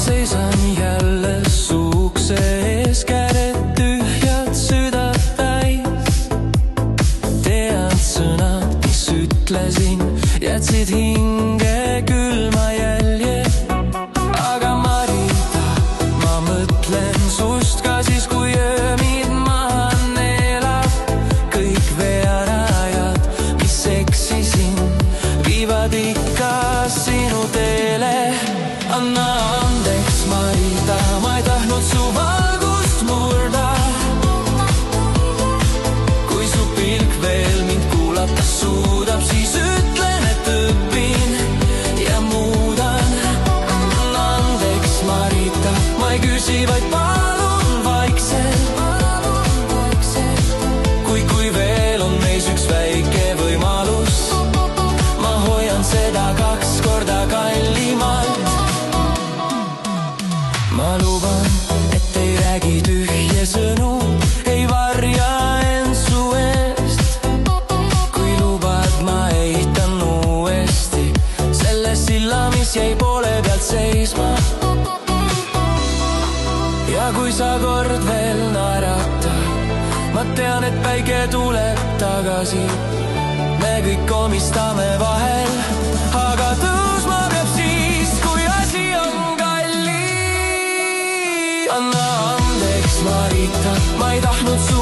seisan jälle su ukse ees, käed tühjad, süda täis. Tean sõnad, mis ütlesin, jätsid hinge külma jälje. Aga Marita, ma mõtlen sust ka siis, kui öö mind maha neelab. Kõik vearajad, mis eksisin, viivad ikka sinu teele. Anna andeks, Marita, ma ei tahtnud su valgust murda. Kui su pilk veel mind kuulata suudab, siis ütlen, et õpin ja muudan. Anna andeks, Marita, ma ei küsi, vaid palun vaikselt. Kui veel on meis üks väike võimalus, ma hoian seda 2 korda kallimalt. Ma luban, et ei räägi tühje sõnu, ei varja end su eest. Kui lubad, ma ehitan uuesti selle silla, mis jäi poole pealt seisma. Ja kui sa kord veel naeratad, ma tean, et päike tuleb tagasi. Me kõik omistame vahel, aga tõusma peab siis, kui asi on kallis. Anna andeks, Marita, ma ei tahtnud su